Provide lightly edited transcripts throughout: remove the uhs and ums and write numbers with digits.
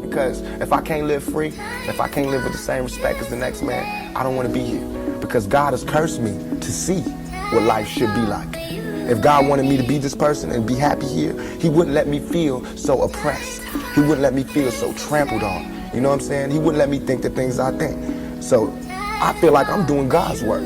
Because if I can't live free, if I can't live with the same respect as the next man, I don't want to be here. Because God has cursed me to see what life should be like. If God wanted me to be this person and be happy here, he wouldn't let me feel so oppressed. He wouldn't let me feel so trampled on. You know what I'm saying? He wouldn't let me think the things I think. So I feel like I'm doing God's work.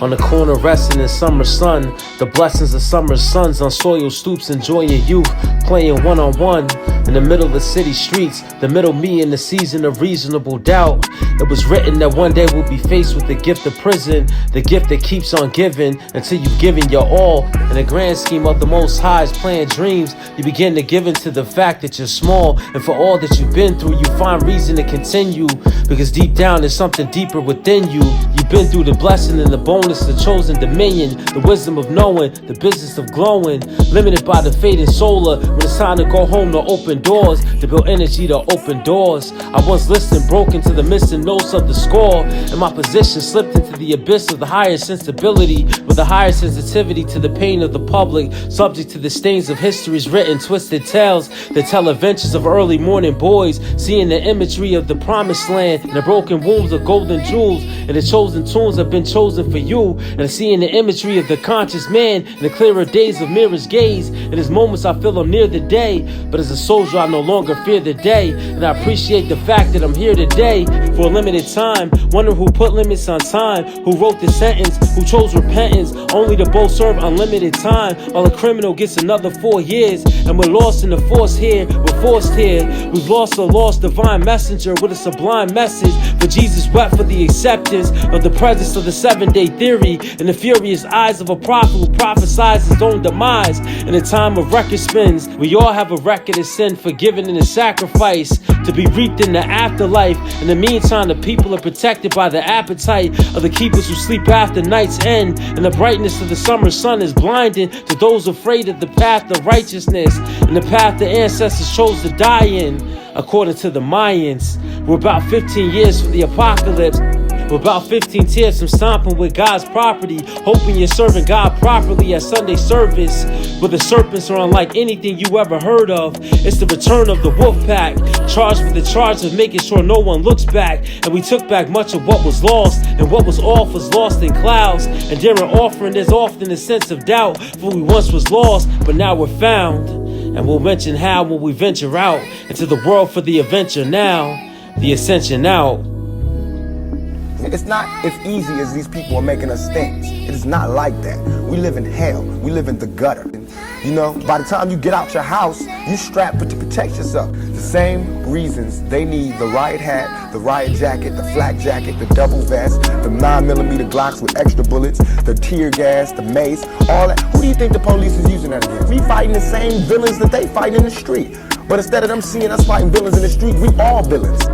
On the corner resting in summer sun, the blessings of summer suns on soiled stoops, enjoying youth, playing one-on-one in the middle of the city streets, the middle me in the season of reasonable doubt. It was written that one day we'll be faced with the gift of prison, the gift that keeps on giving until you've given your all. In the grand scheme of the Most High's planned dreams, you begin to give into the fact that you're small, and for all that you've been through, you find reason to continue, because deep down there's something deeper within you. You've been through the blessing and the bonus, the chosen dominion, the wisdom of knowing, the business of glowing, limited by the fading solar. When it's time to go home to open doors, to build energy to open doors. I once listened broken to the missing notes of the score, and my position slipped into the abyss of the higher sensibility, with a higher sensitivity to the pain of the public, subject to the stains of history's written twisted tales that tell adventures of early morning boys, seeing the imagery of the promised land and the broken wombs of golden jewels, and the chosen tunes have been chosen for you, and seeing the imagery of the conscious man in the clearer days of mirror's gaze. In his moments I feel I'm near the day, but as a soldier I no longer fear the day, and I appreciate the fact that I'm here today for a limited time. Wonder who put limits on time, who wrote this sentence, who chose repentance only to both serve unlimited time, while a criminal gets another 4 years. And we're lost in the force here, we're forced here. We've lost a lost divine messenger with a sublime message, for Jesus wept for the acceptance of the presence of the 7-day theory, in the furious eyes of a prophet who prophesies his own demise. In a time of record spins, we all have a record of sin forgiven in a sacrifice to be reaped in the afterlife. In the meantime, the people are protected by the appetite of the keepers who sleep after night's end, and the brightness of the summer sun is blinding to those afraid of the path of righteousness and the path the ancestors chose to die in. According to the Mayans, we're about 15 years from the apocalypse. We're about 15 tears from stomping with God's property, hoping you're serving God properly at Sunday service, where the serpents are unlike anything you ever heard of. It's the return of the wolf pack, charged with the charge of making sure no one looks back. And we took back much of what was lost, and what was off was lost in clouds. And during offering there's often a sense of doubt, for we once was lost, but now we're found. And we'll mention how when we venture out into the world for the adventure now, the ascension out. It's not as easy as these people are making us think. It is not like that. We live in hell. We live in the gutter. You know, by the time you get out your house, you strap to protect yourself. The same reasons they need the riot hat, the riot jacket, the flak jacket, the double vest, the 9mm Glocks with extra bullets, the tear gas, the mace, all that. Who do you think the police is using that against? We fighting the same villains that they fight in the street. But instead of them seeing us fighting villains in the street, we all villains.